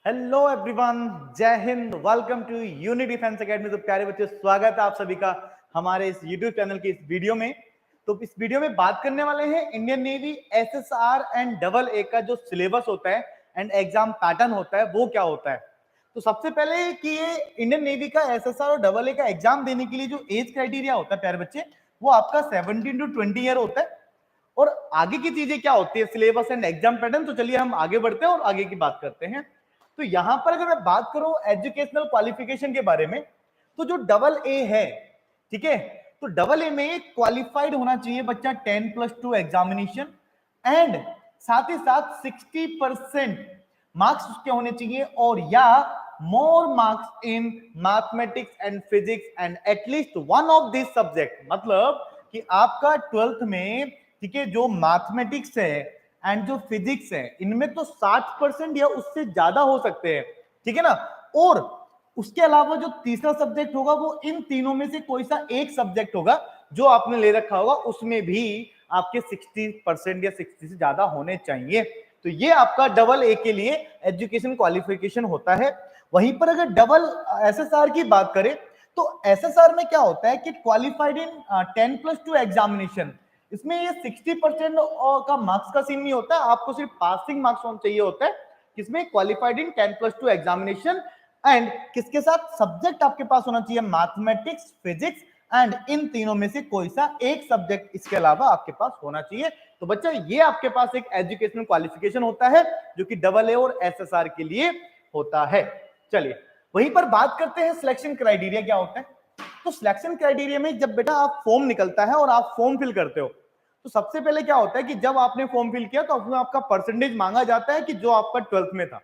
Hello everyone, जय हिंद। Welcome to unit defence academy. तो प्यारे बच्चों, स्वागत है आप सभी का हमारे इस यूट्यूब चैनल की इस वीडियो में। तो इस वीडियो में बात करने वाले हैं Indian navy SSR and double A का जो सिलेबस होता है एंड एग्जाम पैटर्न होता है वो क्या होता है। तो सबसे पहले कि ये इंडियन नेवी का एसएसआर और डबल ए का एग्जाम देने के लिए जो एज क्राइटेरिया होता है प्यारे बच्चे, वो आपका 17 to 20 ईयर होता है। और आगे की चीजें क्या होती है, सिलेबस एंड एग्जाम पैटर्न। तो चलिए हम आगे बढ़ते हैं और आगे की बात करते हैं। तो यहां पर अगर मैं बात करूं एजुकेशनल क्वालिफिकेशन के बारे में, तो जो डबल ए है, ठीक है, तो डबल ए में क्वालिफाइड होना चाहिए बच्चा 10+2 एग्जामिनेशन एंड साथ ही साथ 60% मार्क्स उसके होने चाहिए, और या more marks in mathematics and physics and at least one of this subject. मतलब कि आपका 12th में, ठीक है, जो मैथमेटिक्स है एंड जो फिजिक्स है, इनमें तो 60% या उससे ज्यादा हो सकते हैं, ठीक है ना। और उसके अलावा जो तीसरा सब्जेक्ट होगा वो इन तीनों में से कोई सा एक सब्जेक्ट होगा जो आपने ले रखा होगा, उसमें भी आपके 60% या 60 से ज्यादा होने चाहिए। तो ये आपका डबल ए के लिए एजुकेशन क्वालिफिकेशन होता है। वहीं पर अगर डबल एसएसआर की बात करें, तो एसएसआर में क्या होता है कि क्वालिफाइड इन 10+2 एग्जामिनेशन, इसमें ये 60% का मार्क्स का सीन नहीं होता है, आपको सिर्फ पासिंग मार्क्स होना चाहिए होता है, किसमें क्वालिफाइड इन 10+2 एग्जामिनेशन एंड किसके साथ सब्जेक्ट आपके पास होना चाहिए मैथमेटिक्स, फिजिक्स एंड इन तीनों में से कोई सा एक सब्जेक्ट इसके अलावा आपके पास होना चाहिए। तो बच्चा ये आपके पास एक एजुकेशनल क्वालिफिकेशन होता है जो कि डबल ए और एसएसआर के लिए होता है। चलिए वहीं पर बात करते हैं सिलेक्शन क्राइटेरिया क्या होता है। तो सिलेक्शन क्राइटेरिया में जब बेटा आप फॉर्म निकलता है और आप फॉर्म फिल करते हो, तो सबसे पहले क्या होता है कि जब आपने फॉर्म फिल किया तो उसमें आपका परसेंटेज मांगा जाता है कि जो आपका 12th में था,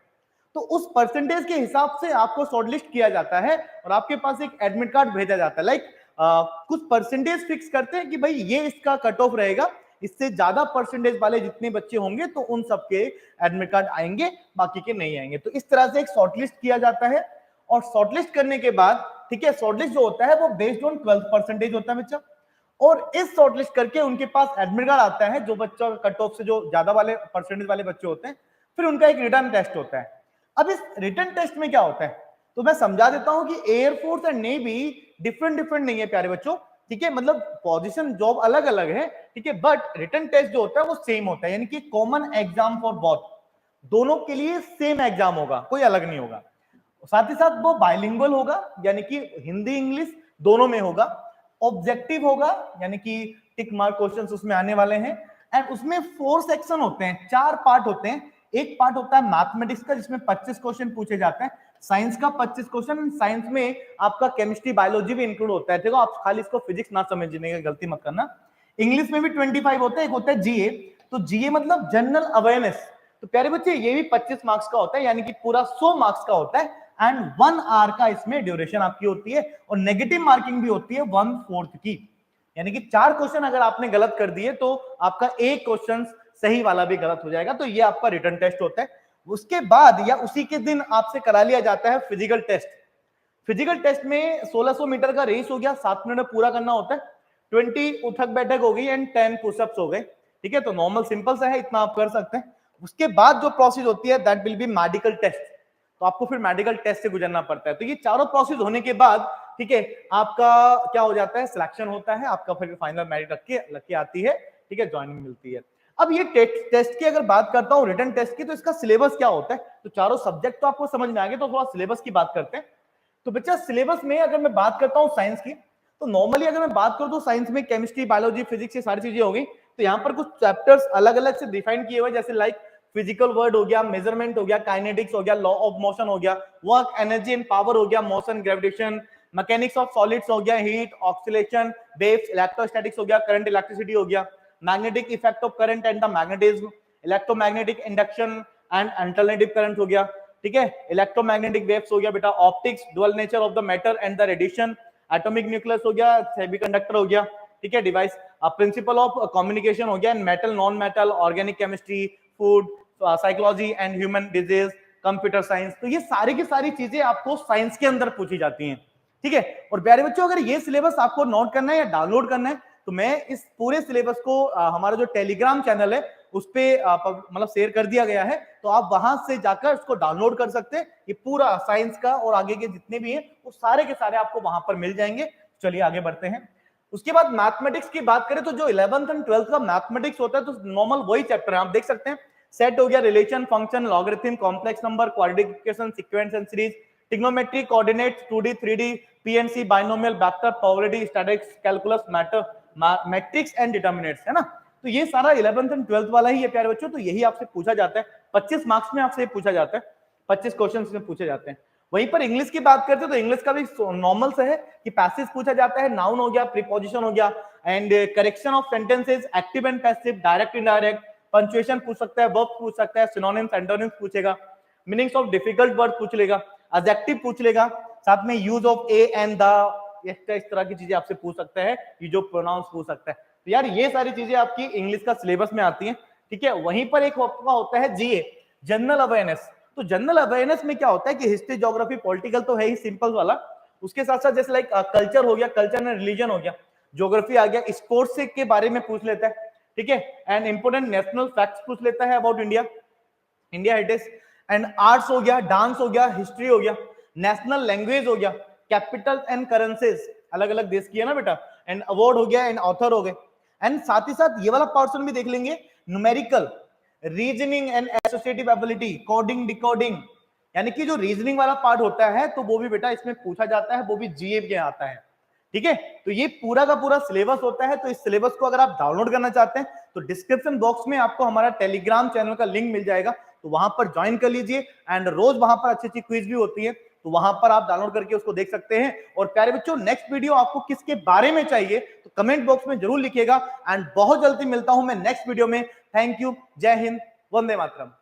तो उस परसेंटेज के हिसाब से आपको शॉर्टलिस्ट किया जाता है और आपके पास एक एडमिट कार्ड भेजा जाता है। लाइक कुछ परसेंटेज फिक्स करते हैं कि भाई ये इसका कट ऑफ रहेगा, इससे ज्यादा परसेंटेज वाले जितने बच्चे होंगे तो उन सबके एडमिट कार्ड आएंगे, बाकी के नहीं आएंगे। तो इस तरह से एक शॉर्टलिस्ट किया जाता है और शॉर्टलिस्ट करने के बाद, ठीक है, शॉर्टलिस्ट जो होता है वो बेस्ड ऑन 12th परसेंटेज होता है बच्चा, और इस शॉर्टलिस्ट करके उनके पास एडमिट कार्ड आता है जो बच्चा कट ऑफ से जो ज्यादा वाले परसेंटेज वाले बच्चे होते हैं। फिर उनका एक रिटर्न टेस्ट होता है। अब इस रिटर्न टेस्ट में क्या होता है तो मैं समझा देता हूं कि एयरफोर्स एंड नेवी डिफरेंट नहीं है प्यारे बच्चों, ठीक है, मतलब पोजीशन जॉब अलग अलग है, ठीक है, बट रिटर्न टेस्ट जो होता है वो सेम होता है, यानी कि कॉमन एग्जाम फॉर बोथ, दोनों के लिए सेम एग्जाम होगा, कोई अलग नहीं होगा। साथ ही साथ वो बाइलिंगुअल होगा, यानी कि हिंदी इंग्लिश दोनों में होगा। ऑब्जेक्टिव होगा, यानी कि टिक मार्क क्वेश्चंस उसमें आने वाले हैं। एंड उसमें 4 सेक्शन होते हैं, 4 पार्ट होते हैं। एक पार्ट होता है मैथमेटिक्स का जिसमें 25 क्वेश्चन पूछे जाते हैं, साइंस का 25 क्वेश्चन, साइंस में आपका केमिस्ट्री बायोलॉजी भी इंक्लूड होता है, देखो आप खाली इसको फिजिक्स ना समझने की गलती मत करना। इंग्लिश में भी 25 होते हैं, एक होता है जीए, तो जीए मतलब जनरल अवेयरनेस। तो प्यारे बच्चे ये भी 25 मार्क्स का होता है, यानी कि पूरा 100 मार्क्स का होता है एंड 1 आवर का इसमें ड्यूरेशन आपकी होती है, और नेगेटिव मार्किंग भी होती है 1/4 की, यानी कि 4 क्वेश्चन अगर आपने गलत कर दिए तो आपका एक क्वेश्चन सही वाला भी गलत हो जाएगा। तो ये आपका रिटर्न टेस्ट होता है। उसके बाद या उसी के दिन आपसे करा लिया जाता है फिजिकल टेस्ट। फिजिकल टेस्ट में 1600 मीटर का रेस हो गया, 7 मिनट में पूरा करना होता है, 20 उठक बैठक हो गई एंड 10 पुशअप्स हो गए, ठीक है। तो नॉर्मल सिंपल सा है, इतना आप कर सकते हैं। उसके बाद जो प्रोसेस होती है that will be medical test, तो आपको फिर मेडिकल टेस्ट से गुजरना पड़ता है। तो ये चारों प्रोसेस होने के बाद, ठीक है, आपका क्या हो जाता है, सिलेक्शन होता है, आपका फिर फाइनल मेरिट लग के आती है, ठीक है, ज्वाइनिंग मिलती है। अब ये टेस्ट की अगर बात करता हूं, रिटर्न टेस्ट की, तो इसका सिलेबस क्या होता है। तो चारों सब्जेक्ट तो आपको समझ में आ गए, तो थोड़ा सिलेबस की बात करते हैं। तो बच्चा सिलेबस में अगर मैं बात करता हूं साइंस की, तो नॉर्मली अगर मैं बात करूं तो साइंस में केमिस्ट्री, बायोलॉजी, फिजिक्स, ये सारी चीजें हो गई। तो यहाँ पर कुछ चैप्टर्स अलग अलग से डिफाइन किए हुए, जैसे लाइक फिजिकल वर्ड हो गया, मेजरमेंट हो गया, काइनेटिक्स हो गया, लॉ ऑफ मोशन हो गया, वर्क, एनर्जी एंड पावर हो गया, motion, gravitation, mechanics of solids हो गया, हीट, ऑक्सीलेशन, वेव्स, इलेक्ट्रोस्टैटिक्स हो गया, करंट, इलेक्ट्रिसिटी हो गया, magnetic effect of current and the magnetism, electromagnetic induction and alternative current हो गया, ठीक है, इलेक्ट्रोमैग्नेटिक वेव्स हो गया बेटा, optics, dual nature of the matter and the radiation, atomic nucleus हो गया, सेमीकंडक्टर हो गया, ठीक है, डिवाइस, प्रिंसिपल ऑफ कम्युनिकेशन हो गया, metal, non metal, organic chemistry, food, psychology and human disease, computer science. तो ये सारी की सारी चीजें आपको साइंस के अंदर पूछी जाती हैं, ठीक है। और प्यारे बच्चों, अगर ये सिलेबस आपको नोट करना है या डाउनलोड करना है, तो मैं इस पूरे सिलेबस को हमारा जो टेलीग्राम चैनल है उस पे मतलब शेयर कर दिया गया है, तो आप वहां से जाकर उसको डाउनलोड कर सकते हैं। ये पूरा साइंस का और आगे के जितने भी हैं वो सारे के सारे आपको वहां पर मिल जाएंगे। चलिए आगे बढ़ते हैं। उसके बाद मैथमेटिक्स की बात करें तो जो 11th एंड 12th का मैथमेटिक्स होता है तो नॉर्मल वही चैप्टर है, आप देख सकते हैं। सेट हो गया, relation, function, logarithm, complex number, quadratic equation, sequence and series, trigonometry, coordinates, 2D 3D, PNC, binomial, vector, probability, statistics, calculus, matrix and determinants, है ना। तो ये सारा 11th एंड 12th वाला ही है प्यारे बच्चों। तो यही आपसे पूछा जाता है, 25 मार्क्स में आपसे पूछा जाता है, 25 क्वेश्चन में पूछे जाते हैं। वहीं पर इंग्लिश की बात करते हैं तो इंग्लिश का भी नॉर्मल से है कि पैसिव पूछा जाता है, नाउन हो गया, प्रीपोजिशन हो गया, and correction of sentences, active and passive, direct indirect, punctuation पूछ सकता है, वर्ब पूछ सकता है, सिनोनिम्स, एंटोनिम्स पूछेगा, मीनिंग्स ऑफ डिफिकल्ट वर्ड पूछ लेगा, एडजेक्टिव पूछ लेगा, साथ में use of A and the, इस तरह की चीजें आपसे पूछ सकता है, ये जो प्रोनाउंस पूछ सकता है। तो यार ये सारी चीजें आपकी इंग्लिश का सिलेबस में आती हैं, ठीक है। वहीं पर एक होता है जीए, जनरल अवेयरनेस। तो जनरल अवेयरनेस में क्या होता है कि हिस्ट्री, ज्योग्राफी, पॉलिटिकल तो है ही सिंपल वाला, उसके साथ साथ जैसे लाइक कल्चर हो गया, कल्चर एंड रिलीजन हो गया, ज्योग्राफी आ गया, स्पोर्ट्स के बारे में पूछ लेता है, ठीक है, एंड इंपोर्टेंट नेशनल फैक्ट्स पूछ लेता है about India, India heritage, and arts हो गया, डांस हो गया, हिस्ट्री हो गया, नेशनल लैंग्वेज हो गया, कैपिटल एंड करेंसीज, अलग अलग देश की है ना बेटा, एंड अवार्ड हो गया, एंड ऑथर हो गए, एंड साथ ही साथ ये वाला पोर्शन भी देख लेंगे, numerical, reasoning and associative ability, coding, decoding, यानी कि जो रीजनिंग वाला पार्ट होता है तो वो भी बेटा इसमें पूछा जाता है, वो भी जीए के आता है, ठीक है। तो ये पूरा का पूरा सिलेबस होता है। तो इस सिलेबस को अगर आप डाउनलोड करना चाहते हैं तो डिस्क्रिप्शन बॉक्स में आपको हमारा टेलीग्राम चैनल का लिंक मिल जाएगा, तो वहां पर ज्वाइन कर लीजिए, एंड रोज वहां पर अच्छी अच्छी क्विज भी होती है, तो वहां पर आप डाउनलोड करके उसको देख सकते हैं। और प्यारे बच्चों, नेक्स्ट वीडियो आपको किसके बारे में चाहिए तो कमेंट बॉक्स में जरूर लिखिएगा, एंड बहुत जल्दी मिलता हूं मैं नेक्स्ट वीडियो में। थैंक यू, जय हिंद, वंदे मातरम।